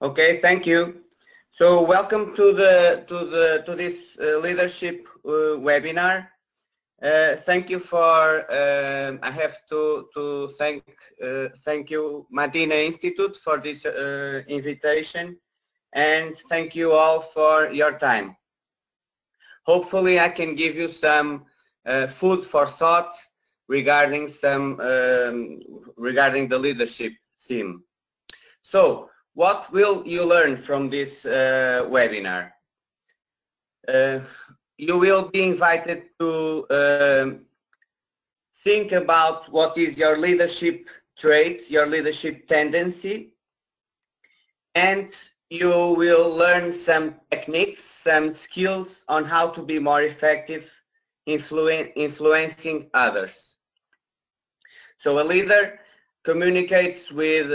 Okay, thank you. So welcome to this leadership webinar. Thank you for. I have to thank you Madinah Institute for this invitation, and thank you all for your time. Hopefully, I can give you some food for thought regarding regarding the leadership theme. So, what will you learn from this webinar? You will be invited to think about what is your leadership trait, your leadership tendency, and you will learn some techniques, some skills on how to be more effective influencing others. So a leader communicates with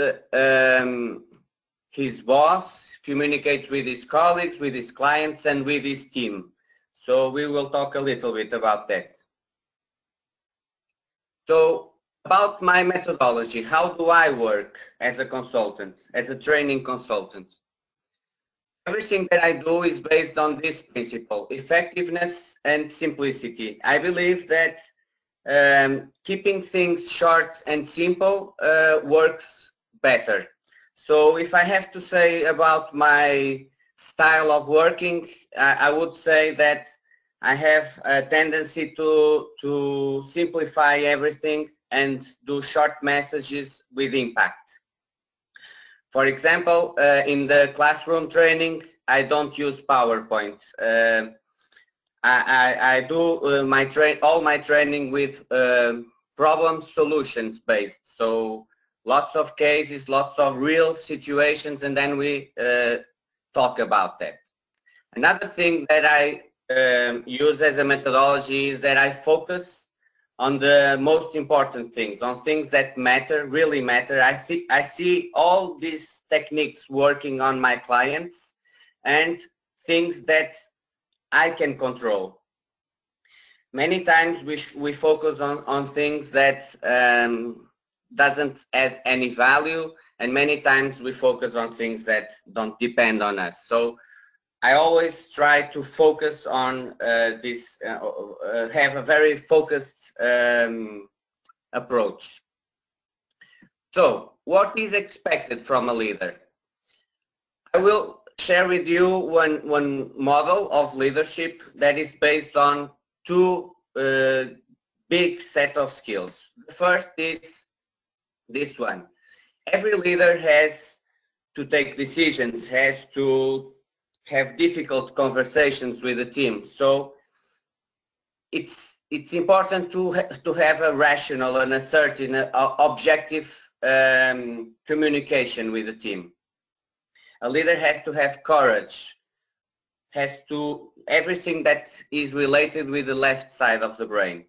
his boss, communicates with his colleagues, with his clients, and with his team. So we will talk a little bit about that. So about my methodology, how do I work as a consultant, as a training consultant? Everything that I do is based on this principle, effectiveness and simplicity. I believe that keeping things short and simple works better. So if I have to say about my style of working, I would say that I have a tendency to simplify everything and do short messages with impact. For example, in the classroom training, I don't use PowerPoint. I do all my training with problem solutions based. So lots of cases, lots of real situations, and then we talk about that. Another thing that I use as a methodology is that I focus on the most important things, on things that matter, really matter. I see all these techniques working on my clients and things that I can control. Many times we focus on things that doesn't add any value, and many times we focus on things that don't depend on us. So I always try to focus on this, have a very focused approach. So what is expected from a leader? I will share with you one model of leadership that is based on two big set of skills. The first is this one. Every leader has to take decisions, has to have difficult conversations with the team. So it's important to have a rational and a certain objective communication with the team. A leader has to have courage, has to everything that is related with the left side of the brain.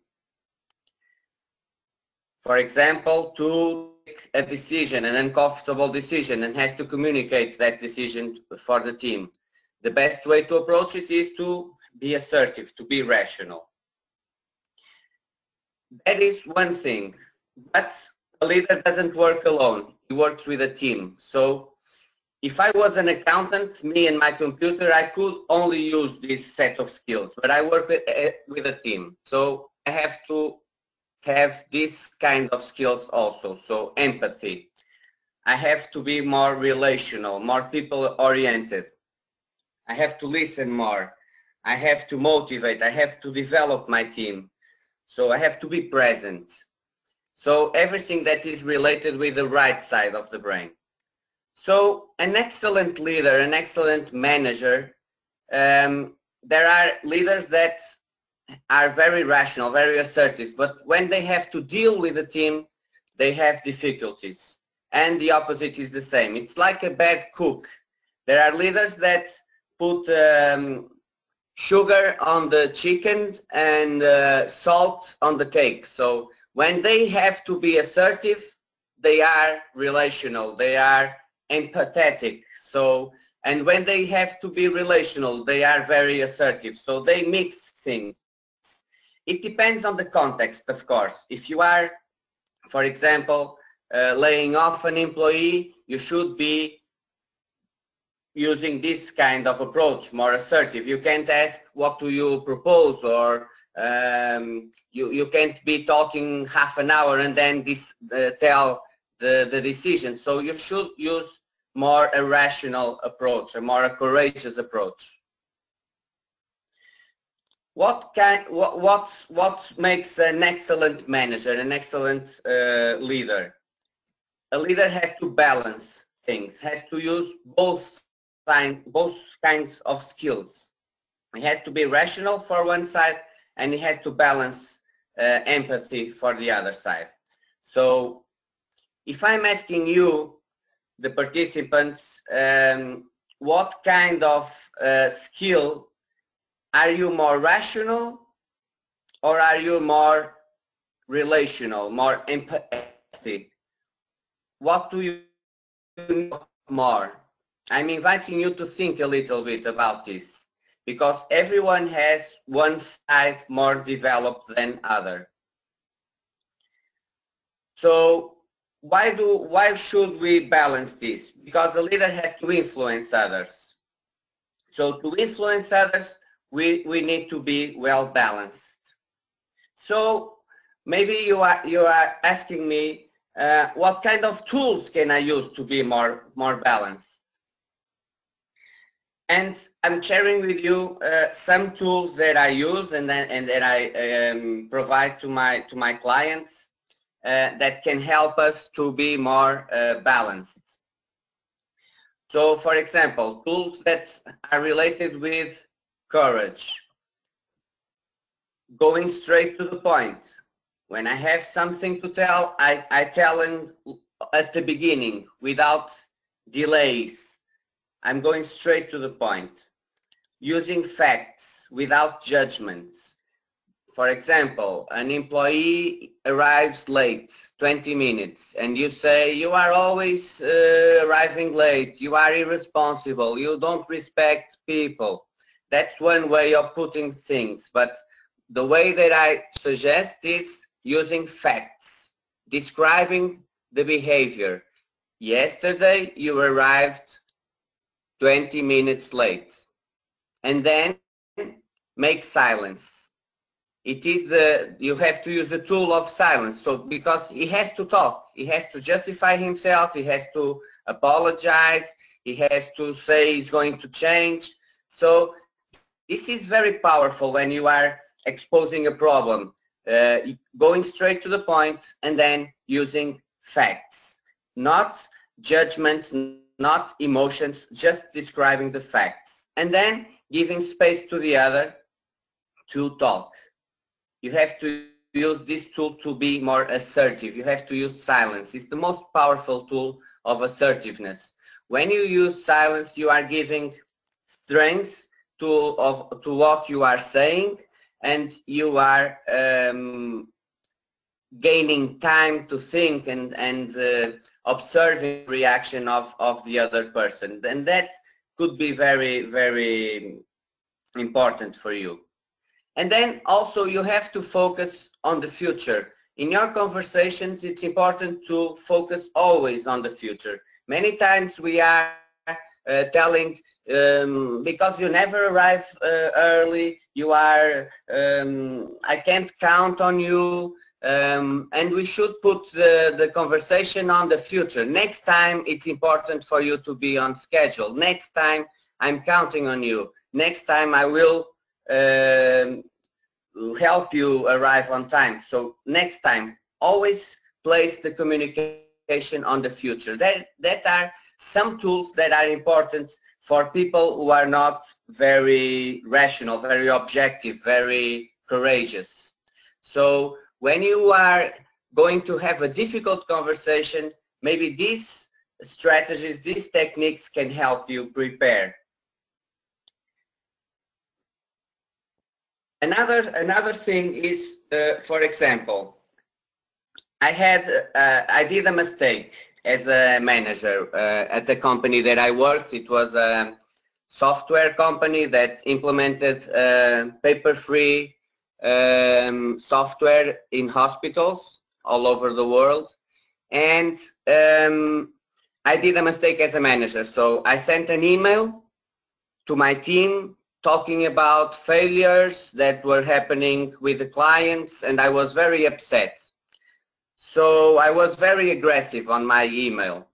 For example, to make a decision, an uncomfortable decision, and has to communicate that decision for the team. The best way to approach it is to be assertive, to be rational. That is one thing, but a leader doesn't work alone. He works with a team. So if I was an accountant, me and my computer, I could only use this set of skills, but I work with a team. So I have to have this kind of skills also. So empathy. I have to be more relational, more people-oriented. I have to listen more. I have to motivate. I have to develop my team. So I have to be present. So everything that is related with the right side of the brain. So an excellent leader, an excellent manager, there are leaders that are very rational, very assertive, but when they have to deal with the team, they have difficulties. And the opposite is the same. It's like a bad cook. There are leaders that put sugar on the chicken and salt on the cake. So when they have to be assertive, they are relational, they are empathetic. So, and when they have to be relational, they are very assertive. So they mix things. It depends on the context, of course. If you are, for example, laying off an employee, you should be using this kind of approach, more assertive. You can't ask what do you propose, or you can't be talking half an hour and then tell the decision. So you should use more a rational approach, a more courageous approach. What makes an excellent manager, an excellent leader? A leader has to balance things, has to use both kinds of skills. He has to be rational for one side, and he has to balance empathy for the other side. So if I'm asking you, the participants, what kind of skill, are you more rational or are you more relational, more empathic? What do you know more? I'm inviting you to think a little bit about this, because everyone has one side more developed than other. So why should we balance this? Because the leader has to influence others. So to influence others, we need to be well balanced. So maybe you are asking me, what kind of tools can I use to be more balanced? And I'm sharing with you some tools that I use and that I provide to my clients that can help us to be more balanced. So, for example, tools that are related with courage, going straight to the point. When I have something to tell, I tell them at the beginning without delays. I'm going straight to the point. Using facts without judgments. For example, an employee arrives late, 20 minutes, and you say, you are always arriving late, you are irresponsible, you don't respect people. That's one way of putting things, but the way that I suggest is using facts, describing the behavior. Yesterday you arrived 20 minutes late, and then make silence. It is you have to use the tool of silence. So because he has to talk, he has to justify himself, he has to apologize, he has to say he's going to change. So this is very powerful when you are exposing a problem, going straight to the point and then using facts, not judgments, not emotions, just describing the facts, and then giving space to the other to talk. You have to use this tool to be more assertive. You have to use silence. It's the most powerful tool of assertiveness. When you use silence, you are giving strength to what you are saying, and you are gaining time to think and observing the reaction of the other person. And that could be very, very important for you. And then also you have to focus on the future. In your conversations, it's important to focus always on the future. Many times we are telling, because you never arrive early, you are, I can't count on you, and we should put the conversation on the future. Next time it's important for you to be on schedule. Next time I'm counting on you. Next time I will help you arrive on time. So next time, always place the communication on the future. That are some tools that are important for people who are not very rational, very objective, very courageous. So when you are going to have a difficult conversation, maybe these strategies, these techniques can help you prepare. Another thing is, for example, I did a mistake as a manager at the company that I worked. It was a software company that implemented paper-free software in hospitals all over the world. And I did a mistake as a manager. So I sent an email to my team talking about failures that were happening with the clients, and I was very upset. So I was very aggressive on my email.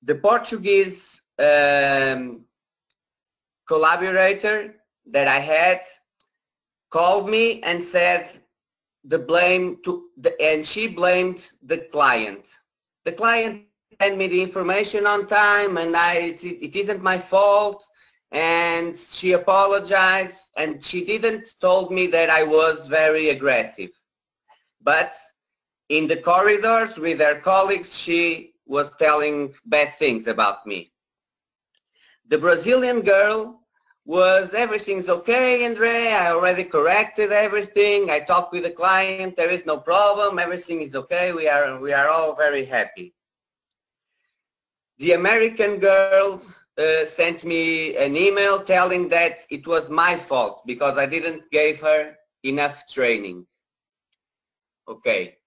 The Portuguese collaborator that I had called me and said and she blamed the client. The client sent me the information on time, and it isn't my fault, and she apologized, and she didn't told me that I was very aggressive. But in the corridors with her colleagues, she was telling bad things about me. The Brazilian girl was, everything's okay, Andre, I already corrected everything, I talked with the client, there is no problem, everything is okay, we are all very happy. The American girl sent me an email telling that it was my fault because I didn't give her enough training. Okay,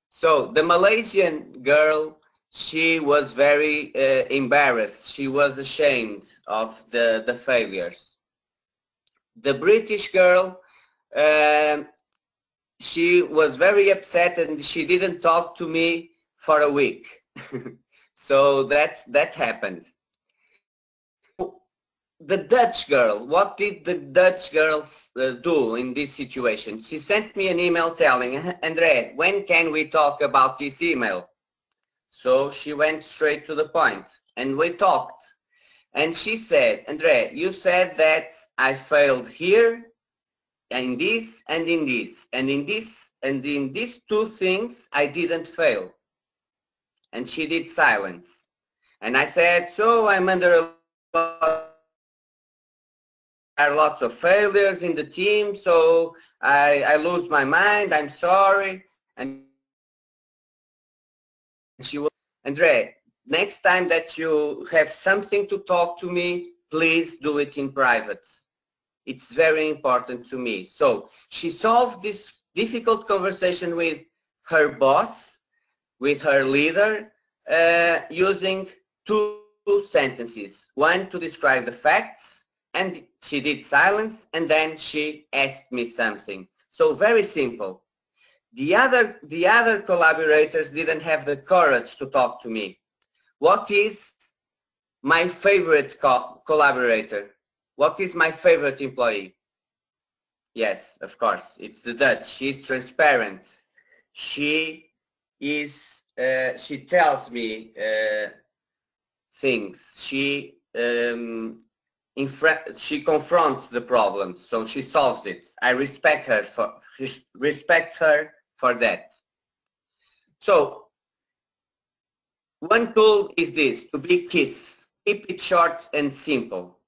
so the Malaysian girl, she was very embarrassed. She was ashamed of the failures. The British girl, she was very upset and she didn't talk to me for a week. So that happened. The Dutch girl, what did the Dutch girl do in this situation? She sent me an email telling, Andre, when can we talk about this email? So she went straight to the point and we talked. And she said, Andre, you said that I failed here, and this, and in this, and in this, and in these two things I didn't fail. And she did silence. And I said, so I'm under lots of failures in the team, so I lose my mind, I'm sorry. And she was, Andre, next time that you have something to talk to me, please do it in private. It's very important to me. So she solved this difficult conversation with her boss, with her leader, using two sentences. One to describe the facts, and she did silence, and then she asked me something. So very simple. The other collaborators didn't have the courage to talk to me. What is my favorite collaborator? What is my favorite employee? Yes, of course, it's the Dutch. She's transparent. She is. She tells me things. She confronts the problem, so she solves it. I respect her for that. So one tool is this, to be KISS. Keep it short and simple.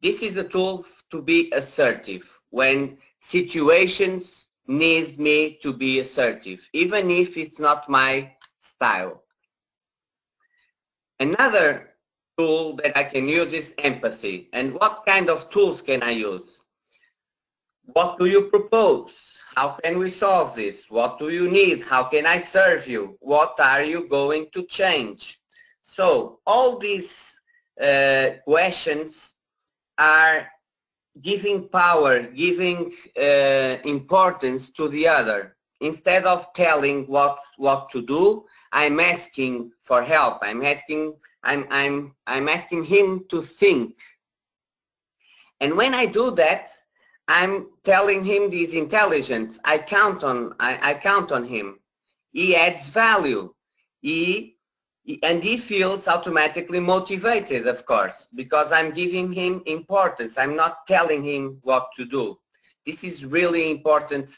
This is a tool to be assertive when situations need me to be assertive, even if it's not my style. Another tool that I can use is empathy. And what kind of tools can I use? What do you propose? How can we solve this? What do you need? How can I serve you? What are you going to change? So all these questions are giving power, giving importance to the other. Instead of telling what to do, I'm asking for help. I'm asking him to think. And when I do that, I'm telling him he's intelligent. I count on him. He adds value. And he feels automatically motivated, of course, because I'm giving him importance. I'm not telling him what to do. This is really important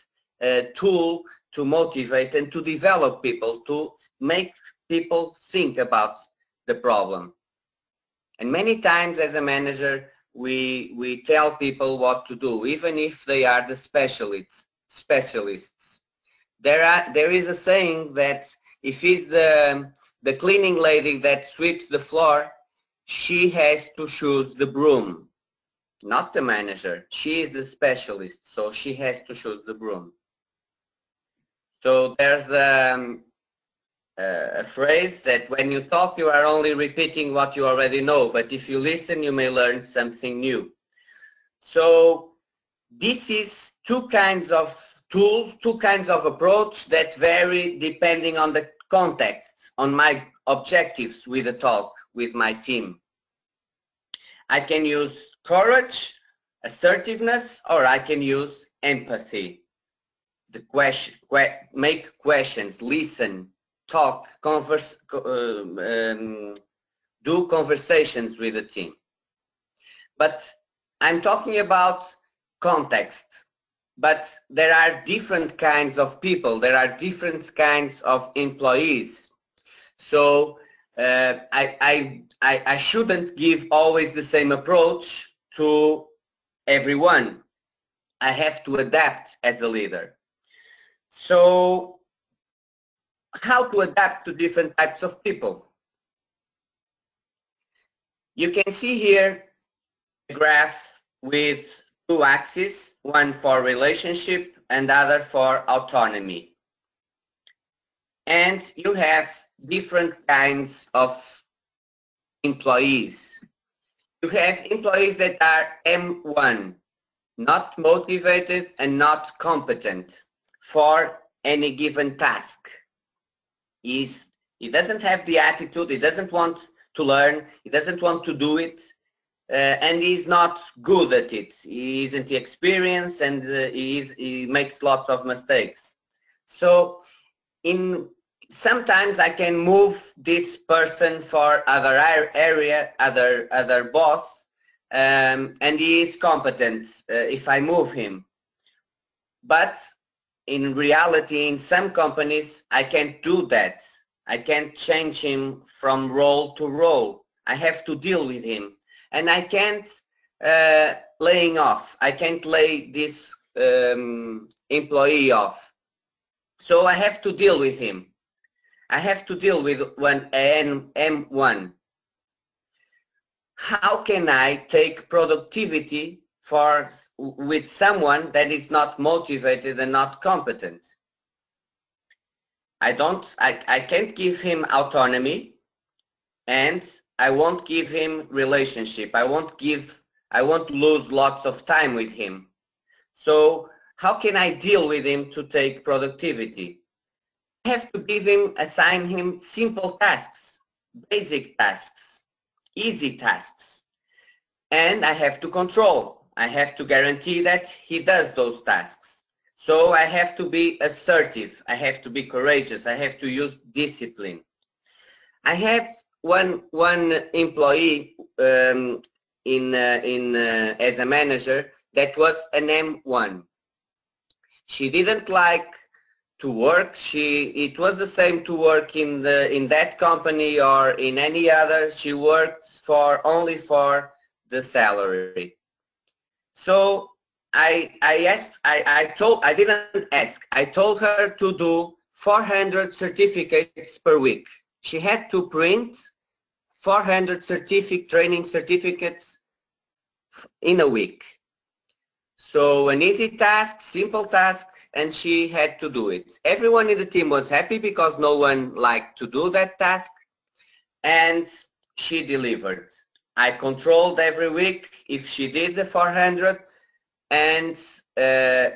tool to motivate and to develop people, to make people think about the problem. And many times as a manager, we tell people what to do, even if they are the specialists. There is a saying that if it's the cleaning lady that sweeps the floor, she has to choose the broom, not the manager. She is the specialist, so she has to choose the broom. So there's a phrase that when you talk, you are only repeating what you already know, but if you listen, you may learn something new. So this is two kinds of tools, two kinds of approach that vary depending on the context, on my objectives with the talk with my team. I can use courage, assertiveness, or I can use empathy. The question, make questions, listen, talk, converse, do conversations with the team. But I'm talking about context. But there are different kinds of people. There are different kinds of employees. So I shouldn't give always the same approach to everyone. I have to adapt as a leader. So how to adapt to different types of people? You can see here a graph with two axes, one for relationship and other for autonomy. And you have different kinds of employees. You have employees that are M1, not motivated and not competent for any given task. He doesn't have the attitude, he doesn't want to learn, he doesn't want to do it, and he's not good at it. He isn't experienced, and he makes lots of mistakes. So sometimes I can move this person for other area, other boss, and he is competent if I move him. But in reality, in some companies, I can't do that. I can't change him from role to role. I have to deal with him. And I can't laying off. I can't lay this employee off. So I have to deal with him. I have to deal with one M1. How can I take productivity with someone that is not motivated and not competent? I can't give him autonomy, and I won't give him relationship. I won't lose lots of time with him. So how can I deal with him to take productivity? I have to assign him simple tasks, basic tasks, easy tasks. And I have to control. I have to guarantee that he does those tasks. So I have to be assertive. I have to be courageous. I have to use discipline. I had one employee as a manager that was an M1. She didn't like to work. It was the same to work in that company or in any other. She worked only for the salary. So I told her to do 400 certificates per week. She had to print 400 training certificates in a week. So an easy task, simple task, and she had to do it. Everyone in the team was happy because no one liked to do that task, and she delivered. I controlled every week if she did the 400 and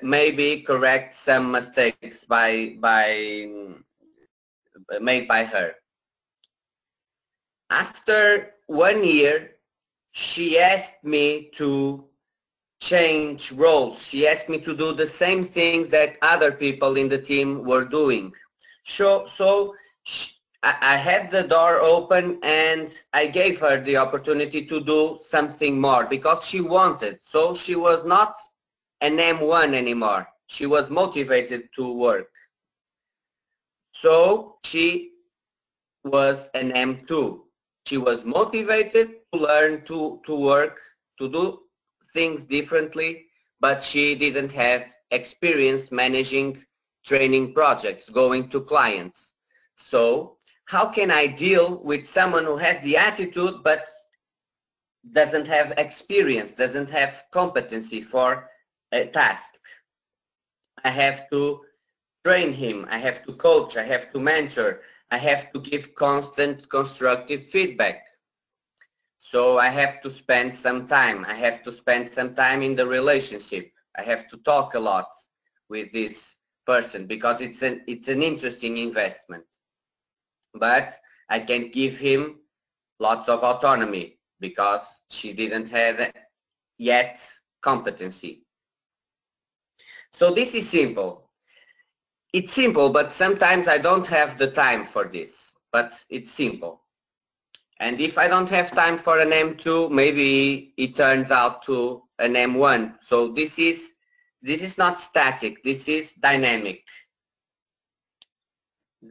maybe correct some mistakes made by her. After 1 year, she asked me to change roles. She asked me to do the same things that other people in the team were doing. So I had the door open and I gave her the opportunity to do something more because she wanted. So she was not an M1 anymore. She was motivated to work. So she was an M2. She was motivated to learn to work, to do things differently, but she didn't have experience managing training projects, going to clients. So how can I deal with someone who has the attitude but doesn't have experience, doesn't have competency for a task? I have to train him, I have to coach, I have to mentor, I have to give constant constructive feedback. So I have to spend some time. I have to spend some time in the relationship. I have to talk a lot with this person because it's an interesting investment. But I can give him lots of autonomy because she didn't have yet competency. So this is simple. It's simple, but sometimes I don't have the time for this, but it's simple. And if I don't have time for an M2, maybe it turns out to an M1. So this is not static, this is dynamic.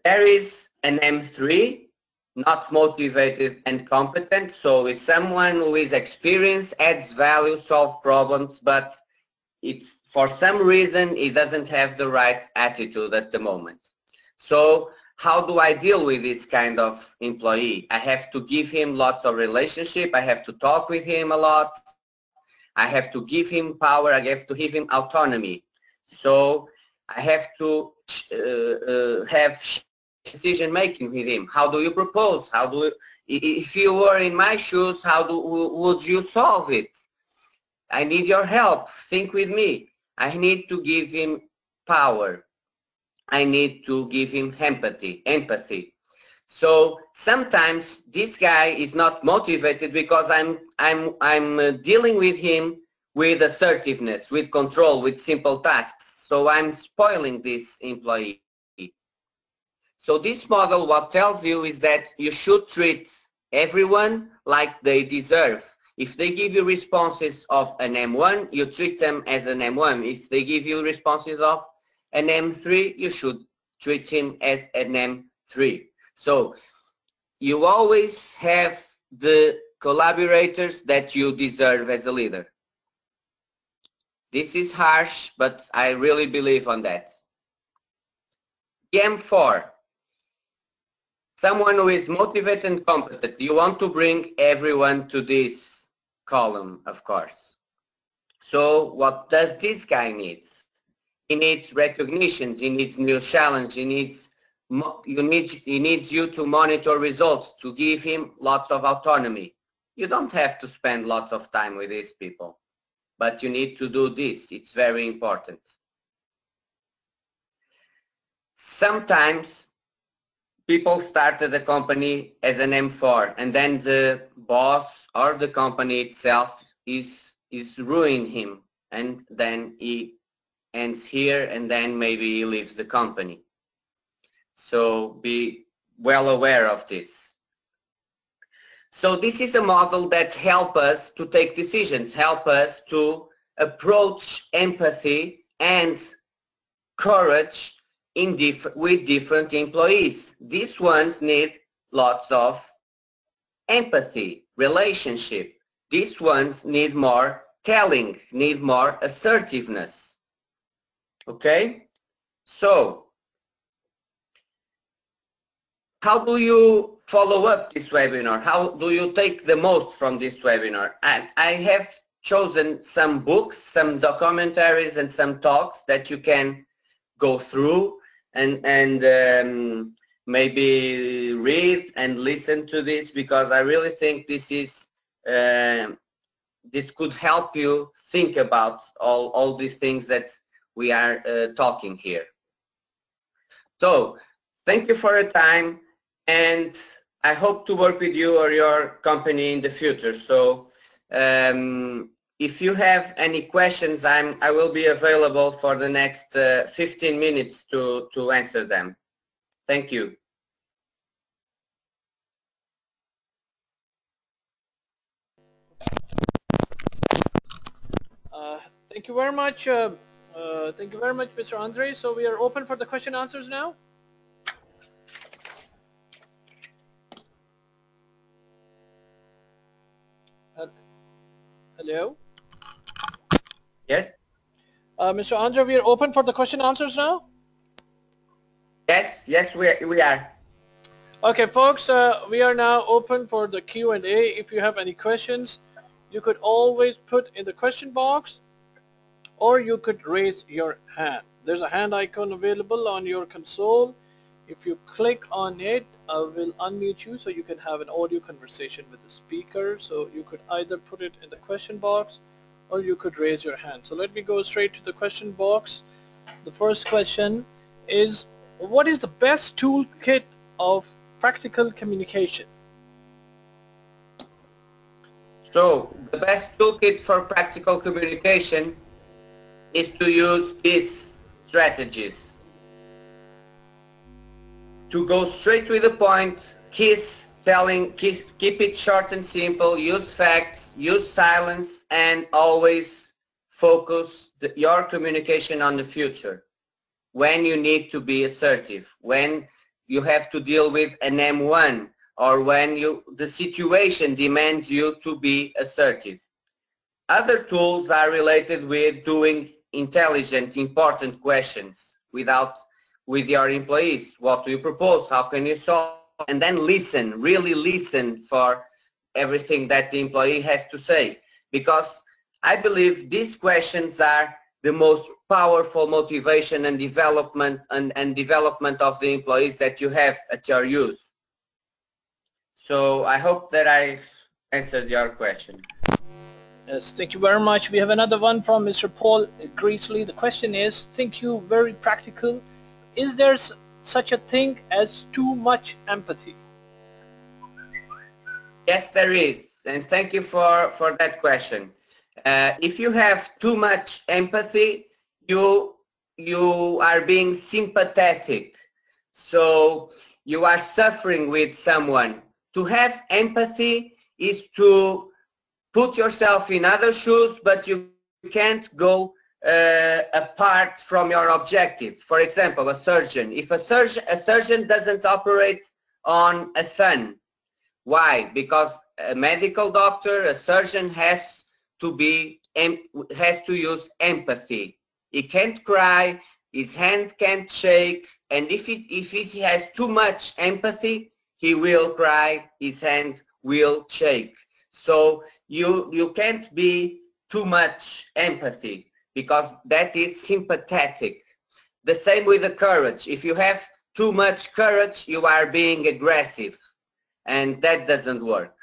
There is an M3, not motivated and competent. So it's someone who is experienced, adds value, solves problems, but it's for some reason he doesn't have the right attitude at the moment. So how do I deal with this kind of employee? I have to give him lots of relationship. I have to talk with him a lot. I have to give him power. I have to give him autonomy. So I have to have decision making with him. How do you propose? How do you, if you were in my shoes, how would you solve it? I need your help. Think with me. I need to give him power. I need to give him empathy. So sometimes this guy is not motivated because I'm dealing with him with assertiveness, with control, with simple tasks. So I'm spoiling this employee. So this model, what tells you is that you should treat everyone like they deserve. If they give you responses of an M1, you treat them as an M1. If they give you responses of an M3, you should treat him as an M3. So you always have the collaborators that you deserve as a leader. This is harsh, but I really believe on that. The M4, someone who is motivated and competent. You want to bring everyone to this column, of course. So what does this guy need? He needs recognition, he needs new challenge, he needs you to monitor results, to give him lots of autonomy. You don't have to spend lots of time with these people, but you need to do this. It's very important. Sometimes people started the company as an M4 and then the boss or the company itself is ruining him, and then he ends here and then maybe he leaves the company. So be well aware of this. So this is a model that helps us to take decisions, help us to approach empathy and courage with different employees. These ones need lots of empathy, relationship. These ones need more telling, need more assertiveness. Okay? So, how do you follow up this webinar? How do you take the most from this webinar? I have chosen some books, some documentaries, and some talks that you can go through and maybe read and listen to this, because I really think this is this could help you think about all these things that we are talking here. So thank you for your time, and I hope to work with you or your company in the future. So if you have any questions, I will be available for the next 15 minutes to answer them. Thank you. Thank you very much. Thank you very much, Mr. Andre. So we are open for the question answers now. Hello. Yes. Mr. Andre, we are open for the question answers now. Yes. Yes, we are. Okay, folks. We are now open for the Q&A. If you have any questions, you could always put in the question box, or you could raise your hand. There's a hand icon available on your console. If you click on it, I will unmute you so you can have an audio conversation with the speaker. So you could either put it in the question box or you could raise your hand. So let me go straight to the question box. The first question is, what is the best toolkit of practical communication? So the best toolkit for practical communication is to use these strategies. To go straight to the point, keep it short and simple, use facts, use silence, and always focus your communication on the future. When you need to be assertive, when you have to deal with an M1, or when the situation demands you to be assertive. Other tools are related with doing intelligent, important questions with your employees. What do you propose? How can you solve? And then listen, really listen for everything that the employee has to say. Because I believe these questions are the most powerful motivation and development and development of the employees that you have at your use. So I hope that I answered your question. Yes, thank you very much. We have another one from Mr. Paul Greasley. The question is, thank you, very practical. Is there such a thing as too much empathy? Yes, there is. And thank you for that question. If you have too much empathy, you are being sympathetic. So you are suffering with someone. To have empathy is to put yourself in other shoes, but you can't go apart from your objective. For example, a surgeon. If a surgeon doesn't operate on a son, why? Because a medical doctor, a surgeon has to use empathy. He can't cry, his hand can't shake, and if he has too much empathy, he will cry, his hands will shake. So you can't be too much empathy, because that is sympathetic. The same with the courage. If you have too much courage, you are being aggressive, and that doesn't work.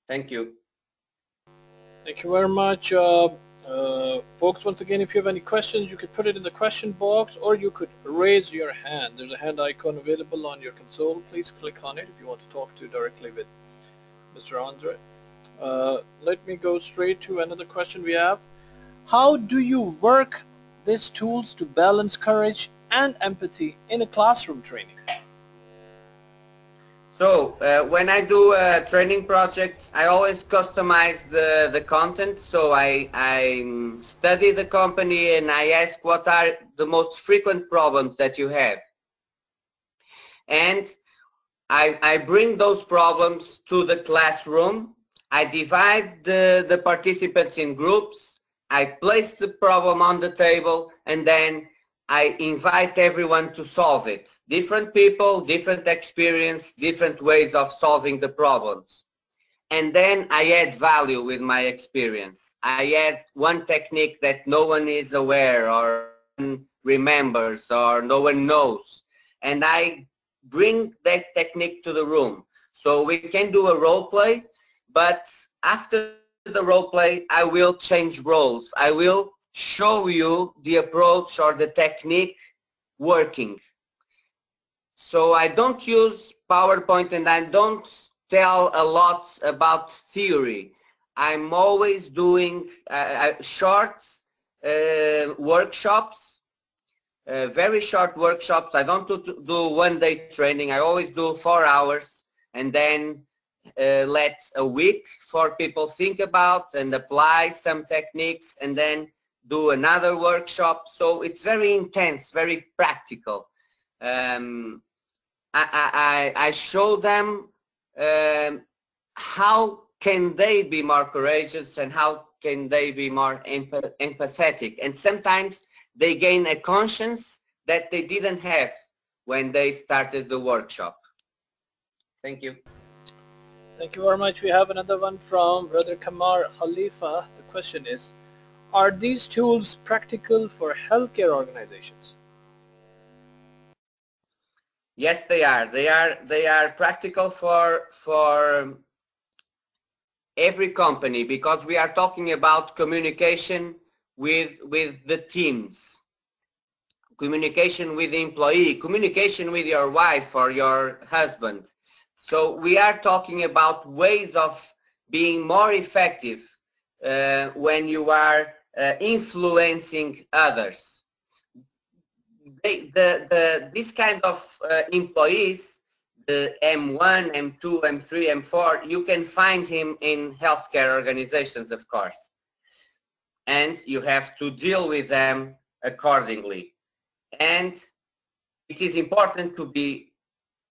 Thank you. Thank you very much. Folks, once again, if you have any questions, you could put it in the question box or you could raise your hand. There's a hand icon available on your console. Please click on it if you want to talk directly with Mr. Andre. Let me go straight to another question we have. How do you work these tools to balance courage and empathy in a classroom training? So when I do a training project, I always customize the content. So I study the company and I ask what are the most frequent problems that you have. And I bring those problems to the classroom. I divide the participants in groups. I place the problem on the table, and then I invite everyone to solve it. Different people, different experience, different ways of solving the problems. And then I add value with my experience. I add one technique that no one is aware or remembers or no one knows. And I bring that technique to the room. So we can do a role play, but after the role play, I will change roles. I will show you the approach or the technique working. So I don't use PowerPoint and I don't tell a lot about theory. I'm always doing short workshops, very short workshops. I don't do one-day training. I always do 4 hours, and then let a week for people think about and apply some techniques, and then do another workshop. So it's very intense, very practical. I show them how can they be more courageous and how can they be more empathetic. And sometimes they gain a conscience that they didn't have when they started the workshop. Thank you. Thank you very much. We have another one from Brother Kamar Khalifa. The question is, are these tools practical for healthcare organizations? Yes, they are. They are practical for every company, because we are talking about communication with the teams, communication with the employee, communication with your wife or your husband. So we are talking about ways of being more effective when you are influencing others. This kind of employees, the M1, M2, M3, M4, you can find him in healthcare organizations, of course. And you have to deal with them accordingly. And it is important to be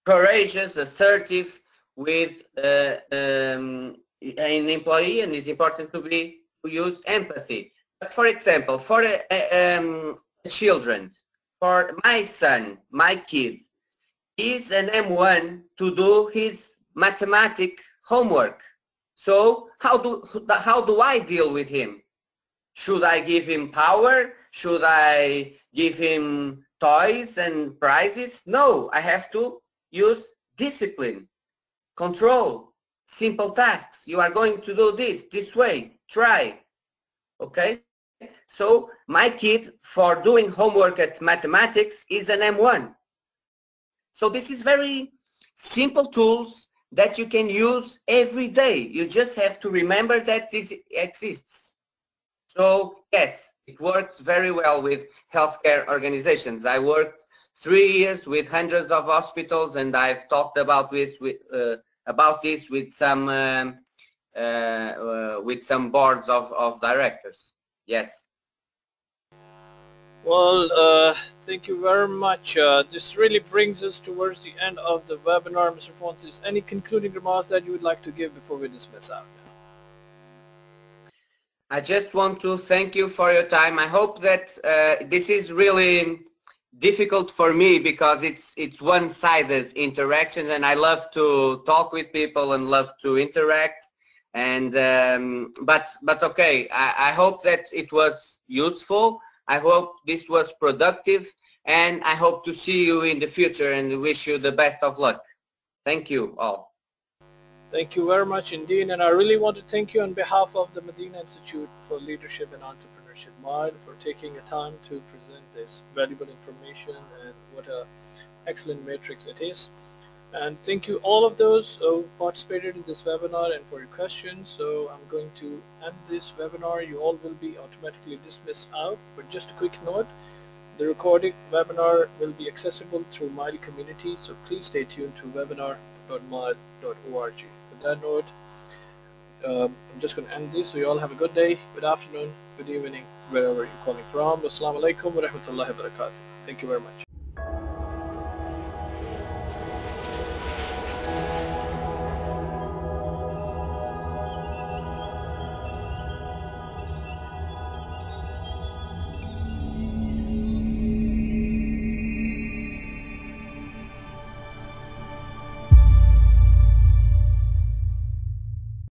courageous, assertive with an employee, and it's important to use empathy. But for example, for children, for my son, my kid, is an M1 to do his mathematic homework. So how do I deal with him? Should I give him power? Should I give him toys and prizes? No, I have to use discipline, control, simple tasks. You are going to do this way, try. Okay? So my kid, for doing homework at mathematics, is an M1. So this is very simple tools that you can use every day. You just have to remember that this exists. So yes, it works very well with healthcare organizations. I worked 3 years with hundreds of hospitals, and I've talked about this with some boards of directors. Yes. Well, thank you very much. This really brings us towards the end of the webinar, Mr. Fontes. Any concluding remarks that you would like to give before we dismiss out? I just want to thank you for your time. I hope that this is really difficult for me, because it's one-sided interaction, and I love to talk with people and love to interact. And but okay, I hope that it was useful. I hope this was productive, and I hope to see you in the future, and wish you the best of luck. Thank you all. Thank you very much indeed, and I really want to thank you on behalf of the Madinah Institute for Leadership and Entrepreneurship MILE for taking the time to present this valuable information, and what an excellent matrix it is. And thank you all of those who participated in this webinar and for your questions. So I'm going to end this webinar. You all will be automatically dismissed out. But just a quick note, the recorded webinar will be accessible through MILE community. So please stay tuned to webinar.mile.org. With that note, I'm just going to end this. So you all have a good day, good afternoon, good evening, wherever you're calling from. Assalamu alaikum wa rahmatullahi wa barakatuh. Thank you very much.